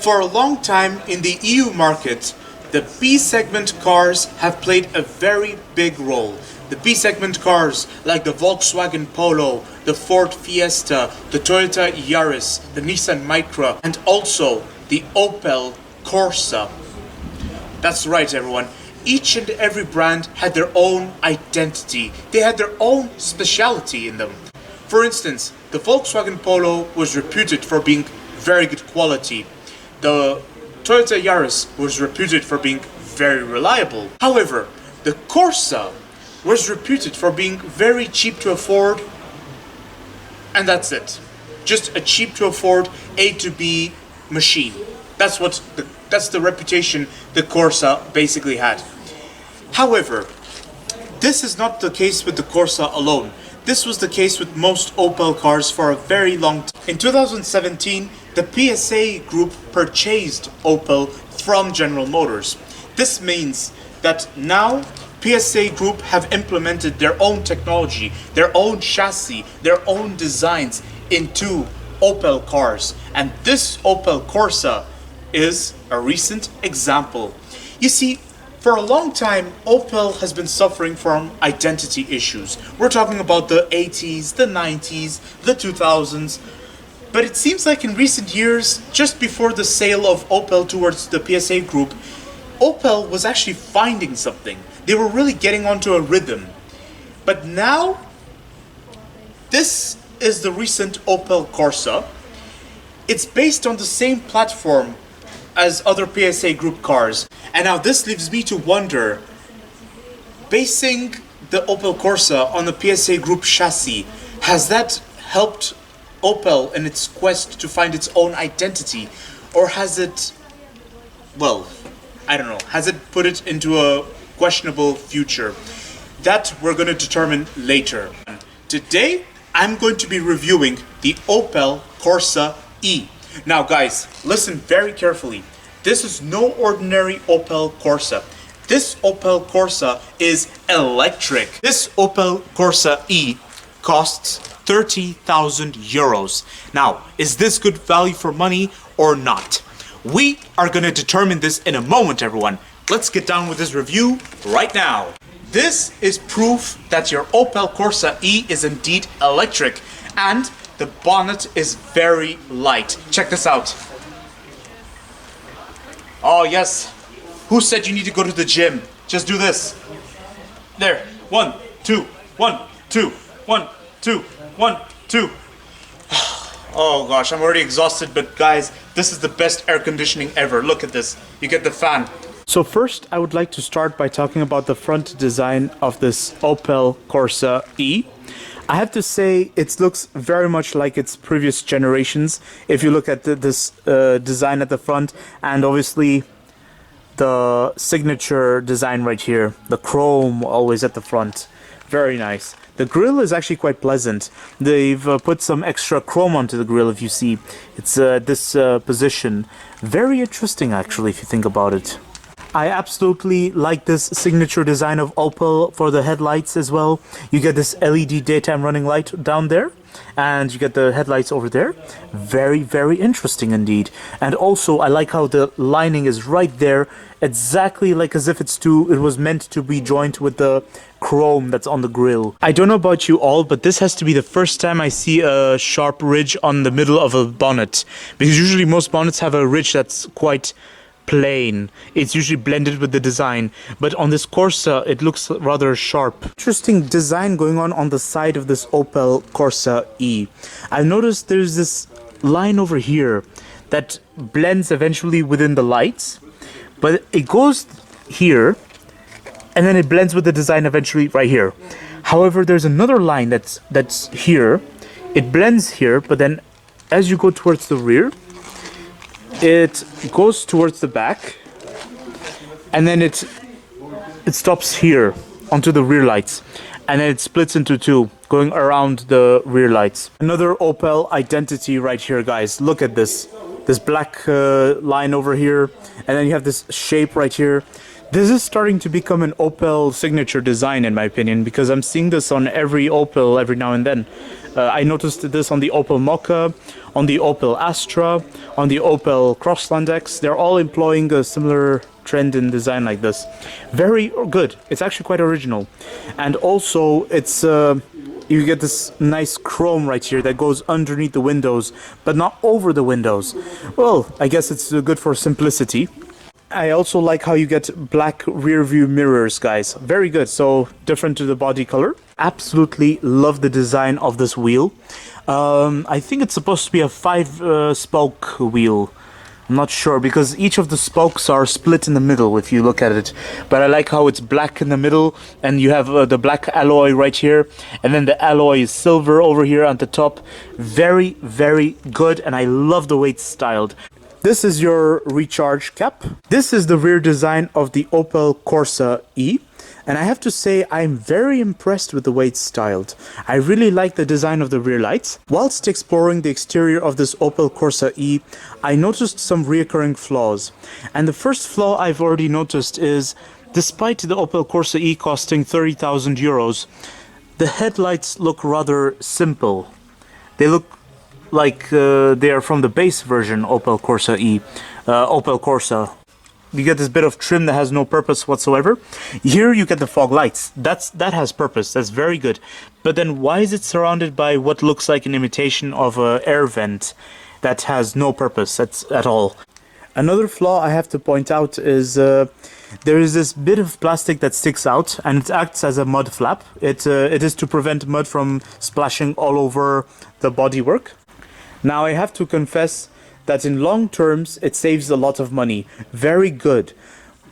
For a long time in the EU market, the B-segment cars have played a very big role. The B-segment cars like the Volkswagen Polo, the Ford Fiesta, the Toyota Yaris, the Nissan Micra, and also the Opel Corsa. That's right, everyone. Each and every brand had their own identity. They had their own speciality in them. For instance, the Volkswagen Polo was reputed for being very good quality. The Toyota Yaris was reputed for being very reliable. However, the Corsa was reputed for being very cheap to afford, and that's it. Just a cheap to afford A to B machine. That's the reputation the Corsa basically had. However, this is not the case with the Corsa alone. This was the case with most Opel cars for a very long time. In 2017, the PSA Group purchased Opel from General Motors. This means that now PSA Group have implemented their own technology, their own chassis, their own designs into Opel cars. And this Opel Corsa is a recent example. You see, for a long time, Opel has been suffering from identity issues. We're talking about the 80s, the 90s, the 2000s. But it seems like in recent years, just before the sale of Opel towards the PSA Group, Opel was actually finding something. They were really getting onto a rhythm. But now, this is the recent Opel Corsa. It's based on the same platform as other PSA Group cars. And now this leaves me to wonder, basing the Opel Corsa on the PSA Group chassis, has that helped Opel in its quest to find its own identity? Or has it, well, I don't know, has it put it into a questionable future? That we're going to determine later. Today, I'm going to be reviewing the Opel Corsa E. Now guys, listen very carefully. This is no ordinary Opel Corsa. This Opel Corsa is electric. This Opel Corsa E costs 30,000 euros. Now, is this good value for money or not? We are going to determine this in a moment, everyone. Let's get down with this review right now. This is proof that your Opel Corsa E is indeed electric, and the bonnet is very light. Check this out. Oh yes, who said you need to go to the gym? Just do this. There, 1, 2, 1, 2, 1, 2, 1, 2. Oh gosh, I'm already exhausted, but guys, this is the best air conditioning ever. Look at this, you get the fan. So first, I would like to start by talking about the front design of this Opel Corsa E. I have to say, it looks very much like its previous generations. If you look at this design at the front, and obviously the signature design right here, the chrome always at the front, very nice. The grille is actually quite pleasant. They've put some extra chrome onto the grille, if you see. It's this position. Very interesting, actually, if you think about it. I absolutely like this signature design of Opel for the headlights as well. You get this LED daytime running light down there, and you get the headlights over there. Very, very interesting indeed. And also, I like how the lining is right there, exactly like as if it was meant to be joined with the chrome that's on the grille. I don't know about you all, but this has to be the first time I see a sharp ridge on the middle of a bonnet, because usually most bonnets have a ridge that's quite plain. It's usually blended with the design, but on this Corsa it looks rather sharp. Interesting design going on the side of this Opel Corsa E. I've noticed there's this line over here that blends eventually within the lights, but it goes here and then it blends with the design eventually right here. However, there's another line that's here. It blends here, but then as you go towards the rear, it goes towards the back, and then it stops here onto the rear lights, and then it splits into two, going around the rear lights. Another Opel identity right here, guys. Look at this black line over here, and then you have this shape right here. This is starting to become an Opel signature design, in my opinion, because I'm seeing this on every Opel every now and then. I noticed this on the Opel Mokka, on the Opel Astra, on the Opel Crossland X. They're all employing a similar trend in design like this. Very good. It's actually quite original. And also, it's you get this nice chrome right here that goes underneath the windows, but not over the windows. Well, I guess it's good for simplicity. I also like how you get black rear view mirrors, guys. Very good. So different to the body color. Absolutely love the design of this wheel. I think it's supposed to be a 5-spoke wheel. I'm not sure because each of the spokes are split in the middle if you look at it. But I like how it's black in the middle and you have the black alloy right here. And then the alloy is silver over here at the top. Very, very good. And I love the way it's styled. This is your recharge cap. This is the rear design of the Opel Corsa E. And I have to say, I'm very impressed with the way it's styled. I really like the design of the rear lights. Whilst exploring the exterior of this Opel Corsa E, I noticed some reoccurring flaws. And the first flaw I've already noticed is, despite the Opel Corsa E costing 30,000 euros, the headlights look rather simple. They look like they are from the base version Opel Corsa E, Opel Corsa. You get this bit of trim that has no purpose whatsoever. Here you get the fog lights. That has purpose. That's very good. But then why is it surrounded by what looks like an imitation of an air vent that has no purpose at all? Another flaw I have to point out is there is this bit of plastic that sticks out and it acts as a mud flap. It is to prevent mud from splashing all over the bodywork. Now I have to confess that in long terms it saves a lot of money. Very good.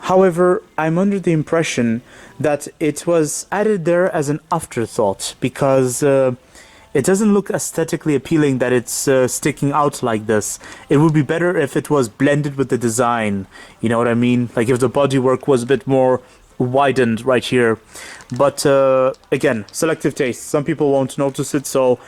However, I'm under the impression that it was added there as an afterthought because it doesn't look aesthetically appealing that it's sticking out like this. It would be better if it was blended with the design. You know what I mean? Like if the bodywork was a bit more widened right here. But again, selective taste. Some people won't notice it, so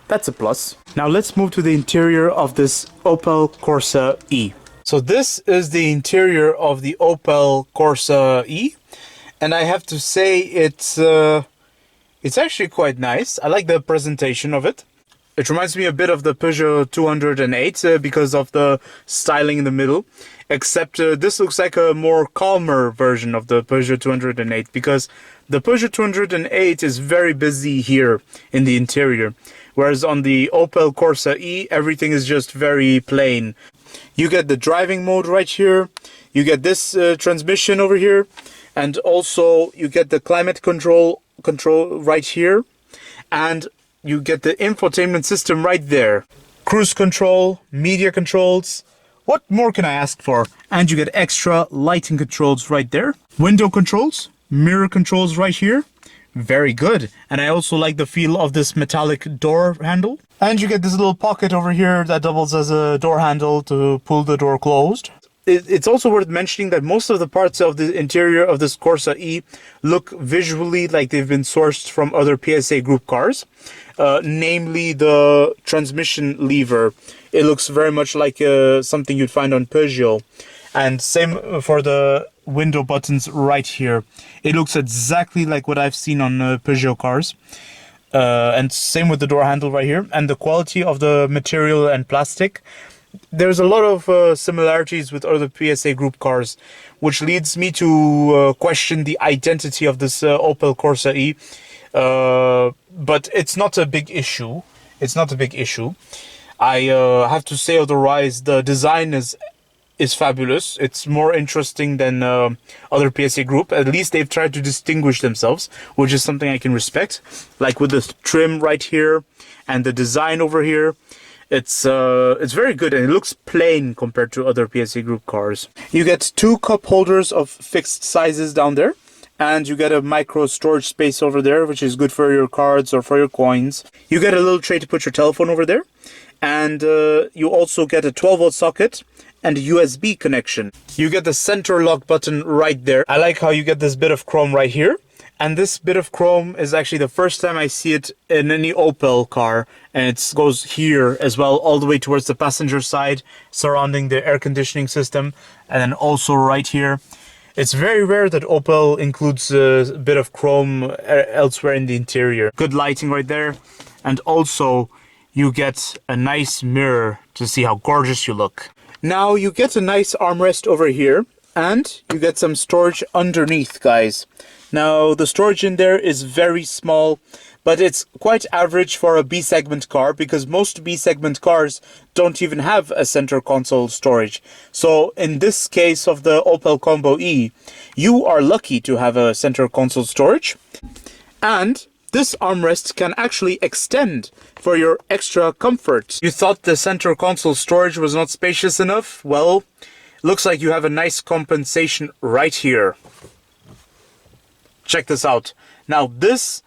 that's a plus. Now let's move to the interior of this Opel Corsa E. So this is the interior of the Opel Corsa E. And I have to say it's actually quite nice. I like the presentation of it. It reminds me a bit of the Peugeot 208 because of the styling in the middle. Except this looks like a more calmer version of the Peugeot 208 because the Peugeot 208 is very busy here in the interior. Whereas on the Opel Corsa E, everything is just very plain. You get the driving mode right here. You get this transmission over here. And also you get the climate control right here. And you get the infotainment system right there. Cruise control, media controls. What more can I ask for? And you get extra lighting controls right there. Window controls, mirror controls right here. Very good. And I also like the feel of this metallic door handle. And you get this little pocket over here that doubles as a door handle to pull the door closed. It's also worth mentioning that most of the parts of the interior of this Corsa E look visually like they've been sourced from other PSA group cars. Namely the transmission lever. It looks very much like something you'd find on Peugeot. And same for the window buttons right here. It looks exactly like what I've seen on Peugeot cars. And same with the door handle right here. And the quality of the material and plastic. There's a lot of similarities with other PSA group cars, which leads me to question the identity of this Opel Corsa E. But it's not a big issue. It's not a big issue. I have to say otherwise, the design is fabulous. It's more interesting than other PSA group. At least they've tried to distinguish themselves, which is something I can respect. Like with the trim right here and the design over here. It's very good and it looks plain compared to other PSA group cars. You get two cup holders of fixed sizes down there. And you get a micro storage space over there, which is good for your cards or for your coins. You get a little tray to put your telephone over there. And you also get a 12-volt socket and a USB connection. You get the center lock button right there. I like how you get this bit of chrome right here. And this bit of chrome is actually the first time I see it in any Opel car. And it goes here as well, all the way towards the passenger side, surrounding the air conditioning system. And then also right here. It's very rare that Opel includes a bit of chrome elsewhere in the interior. Good lighting right there. and also you get a nice mirror to see how gorgeous you look. Now you get a nice armrest over here, and you get some storage underneath, guys. Now the storage in there is very small, but it's quite average for a B-segment car, because most B-segment cars don't even have a center console storage. So in this case of the Opel Combo E, you are lucky to have a center console storage. And this armrest can actually extend for your extra comfort. You thought the center console storage was not spacious enough? Well, looks like you have a nice compensation right here. Check this out. Now this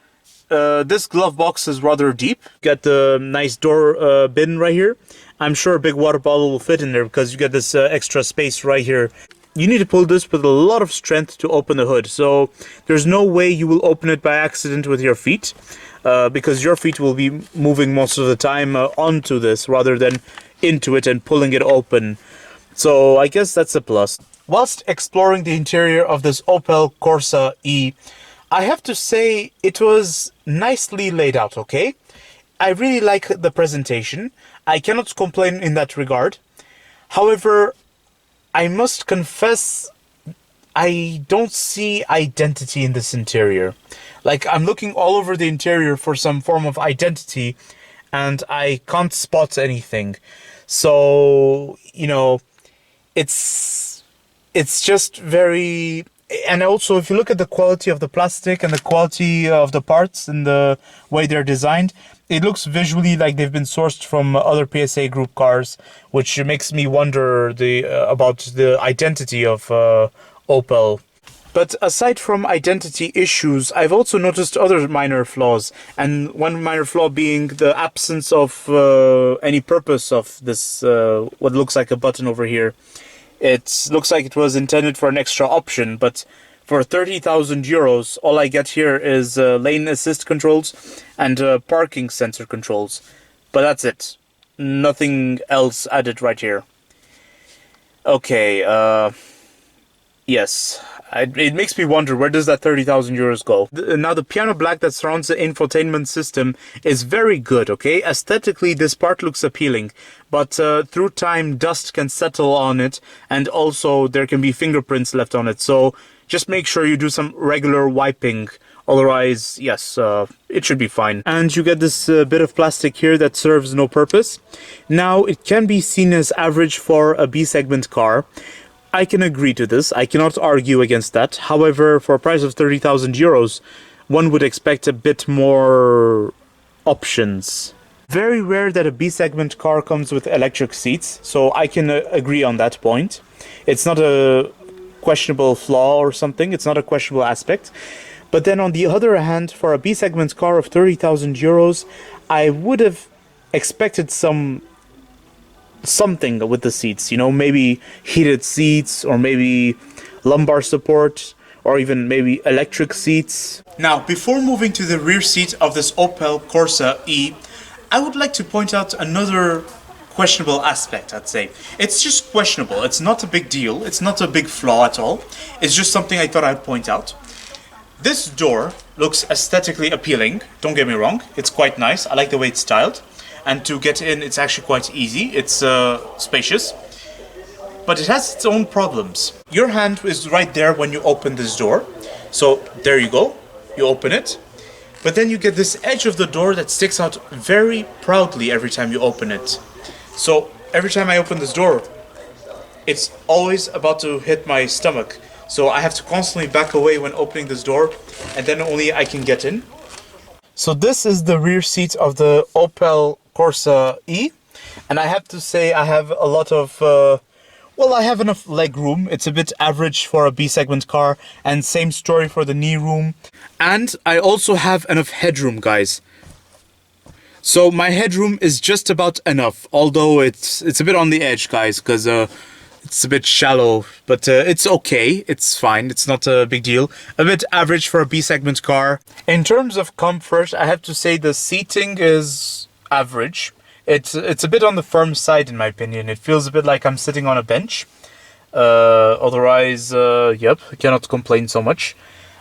glove box is rather deep. Got the nice door bin right here. I'm sure a big water bottle will fit in there because you get this extra space right here. You need to pull this with a lot of strength to open the hood. So there's no way you will open it by accident with your feet, because your feet will be moving most of the time onto this rather than into it and pulling it open. So I guess that's a plus. Whilst exploring the interior of this Opel Corsa E, I have to say it was nicely laid out, okay? I really like the presentation. I cannot complain in that regard. However, I must confess, I don't see identity in this interior. Like, I'm looking all over the interior for some form of identity, and I can't spot anything. So, you know, it's just very... And also, if you look at the quality of the plastic and the quality of the parts and the way they're designed, it looks visually like they've been sourced from other PSA Group cars, which makes me wonder about the identity of Opel. But aside from identity issues, I've also noticed other minor flaws, and one minor flaw being the absence of any purpose of this, what looks like a button over here. It looks like it was intended for an extra option, but for 30,000 euros, all I get here is lane assist controls and parking sensor controls. But that's it. Nothing else added right here. Okay, yes. It makes me wonder, where does that 30,000 euros go? Now, the piano black that surrounds the infotainment system is very good, okay? Aesthetically, this part looks appealing, but through time, dust can settle on it, and also there can be fingerprints left on it, so just make sure you do some regular wiping. Otherwise, yes, it should be fine. And you get this bit of plastic here that serves no purpose. Now, it can be seen as average for a B-segment car. I can agree to this. I cannot argue against that. However, for a price of 30,000 euros, one would expect a bit more options. Very rare that a B-segment car comes with electric seats, so I can agree on that point. It's not a questionable flaw or something. It's not a questionable aspect. But then on the other hand, for a B-segment car of 30,000 euros, I would have expected something with the seats, you know, maybe heated seats, or maybe lumbar support, or even maybe electric seats. Now, before moving to the rear seat of this Opel Corsa E, I would like to point out another questionable aspect, I'd say. It's just questionable. It's not a big deal. It's not a big flaw at all. It's just something I thought I'd point out. This door looks aesthetically appealing. Don't get me wrong. It's quite nice. I like the way it's styled. And to get in, it's actually quite easy. It's spacious, but it has its own problems. Your hand is right there when you open this door. So there you go, you open it. But then you get this edge of the door that sticks out very proudly every time you open it. So every time I open this door, it's always about to hit my stomach. So I have to constantly back away when opening this door, and then only I can get in. So this is the rear seat of the Opel Corsa E, and I have to say I have a lot of, well, I have enough leg room. It's a bit average for a B-segment car, and same story for the knee room. And I also have enough headroom, guys. So my headroom is just about enough, although it's a bit on the edge, guys, because it's a bit shallow, but it's okay. It's fine. It's not a big deal. A bit average for a B-segment car. In terms of comfort, I have to say the seating is average. It's a bit on the firm side, in my opinion. It feels a bit like I'm sitting on a bench. Otherwise, yep, I cannot complain so much.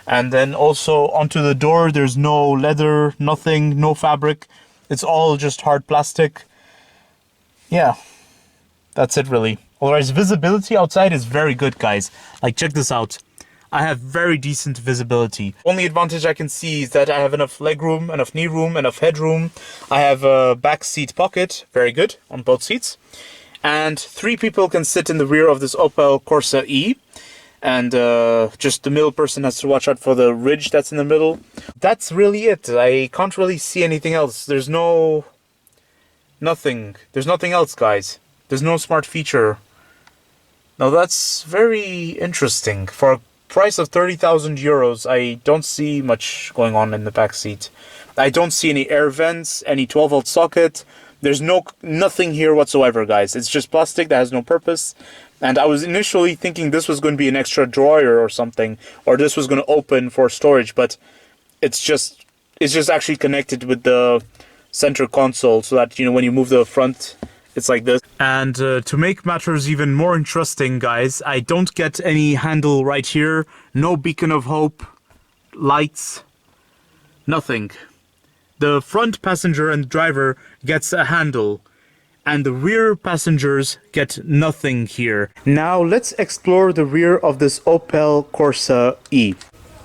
And then also onto the door, there's no leather, nothing, no fabric. It's all just hard plastic. Yeah, that's it really. Otherwise, visibility outside is very good, guys. Like, check this out. I have very decent visibility. Only advantage I can see is that I have enough legroom, enough knee room, enough headroom. I have a back seat pocket, very good, on both seats. And 3 people can sit in the rear of this Opel Corsa E. And just the middle person has to watch out for the ridge that's in the middle. That's really it. I can't really see anything else. There's nothing else, guys. There's no smart feature. Now that's very interesting. For a price of 30,000 euros, I don't see much going on in the back seat. I don't see any air vents, any 12-volt socket. There's nothing here whatsoever, guys. It's just plastic that has no purpose. And I was initially thinking this was going to be an extra drawer or something, or this was going to open for storage, but it's just actually connected with the center console, so that, you know, when you move the front, it's like this. And to make matters even more interesting, guys, I don't get any handle right here, no beacon of hope, lights, nothing. The front passenger and driver gets a handle, and the rear passengers get nothing here. Now let's explore the rear of this Opel Corsa E.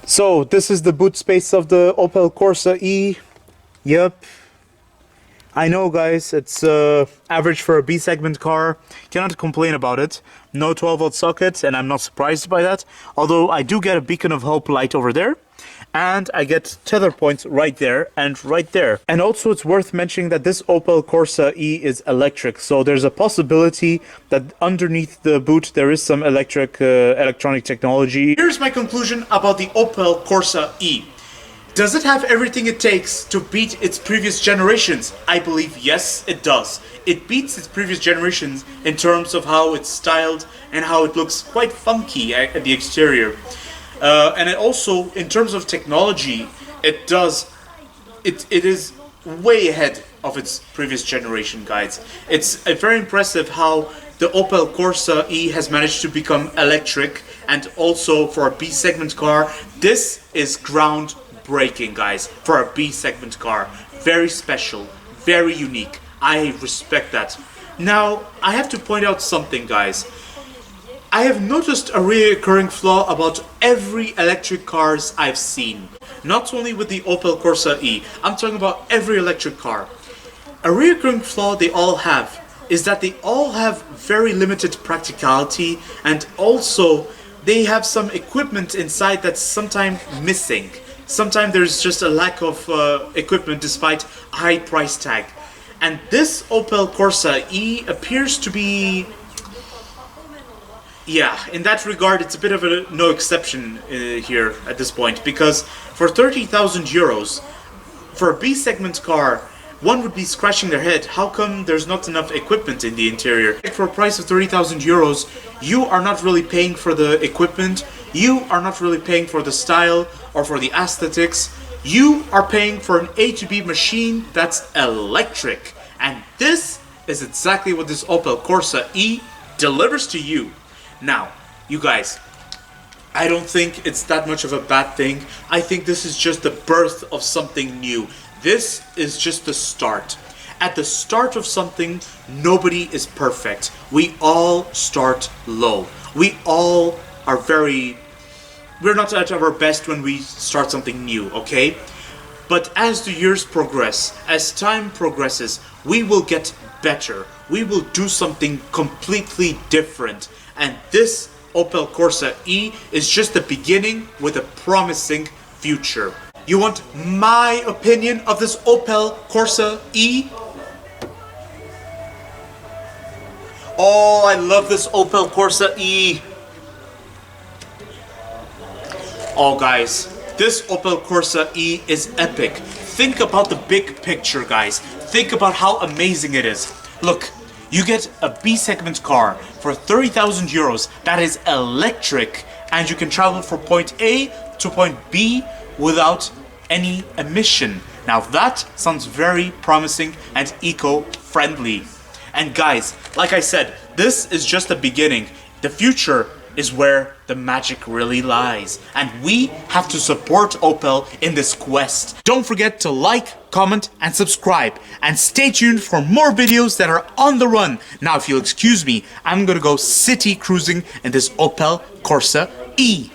So this is the boot space of the Opel Corsa E. Yep. I know, guys, it's average for a B-segment car. Cannot complain about it. No 12-volt socket, and I'm not surprised by that. Although I do get a beacon of hope light over there. And I get tether points right there and right there. And also it's worth mentioning that this Opel Corsa E is electric. So there's a possibility that underneath the boot there is some electronic technology. Here's my conclusion about the Opel Corsa E. Does it have everything it takes to beat its previous generations? I believe yes, it does. It beats its previous generations in terms of how it's styled and how it looks quite funky at the exterior. And it also, in terms of technology, it is way ahead of its previous generation, guys. It's very impressive how the Opel Corsa E has managed to become electric, and also for a B-segment car, this is groundbreaking, guys, for a B-segment car. Very special, very unique. I respect that. Now, I have to point out something, guys. I have noticed a recurring flaw about every electric cars I've seen. Not only with the Opel Corsa E, I'm talking about every electric car. A recurring flaw they all have is that they all have very limited practicality, and also they have some equipment inside that's sometimes missing. Sometimes there's just a lack of equipment despite a high price tag. And this Opel Corsa E appears to be... yeah, in that regard, it's a bit of a no exception here at this point, because for 30,000 euros, for a B-segment car, one would be scratching their head. How come there's not enough equipment in the interior? For a price of 30,000 euros, you are not really paying for the equipment, you are not really paying for the style or for the aesthetics, you are paying for an A to B machine that's electric. And this is exactly what this Opel Corsa E delivers to you. Now, you guys, I don't think it's that much of a bad thing. I think this is just the birth of something new. This is just the start. At the start of something, nobody is perfect. We all start low. We all are we're not at our best when we start something new, okay? But as the years progress, as time progresses, we will get better. We will do something completely different. And this Opel Corsa E is just the beginning with a promising future. You want my opinion of this Opel Corsa E? Oh, I love this Opel Corsa E. Oh, guys, this Opel Corsa E is epic. Think about the big picture, guys. Think about how amazing it is. Look. You get a B-segment car for 30,000 euros that is electric, and you can travel from point A to point B without any emission. Now that sounds very promising and eco-friendly. And guys, like I said, this is just the beginning. The future is where the magic really lies. And we have to support Opel in this quest. Don't forget to like, comment, and subscribe. And stay tuned for more videos that are on the run. Now, if you'll excuse me, I'm gonna go city cruising in this Opel Corsa E.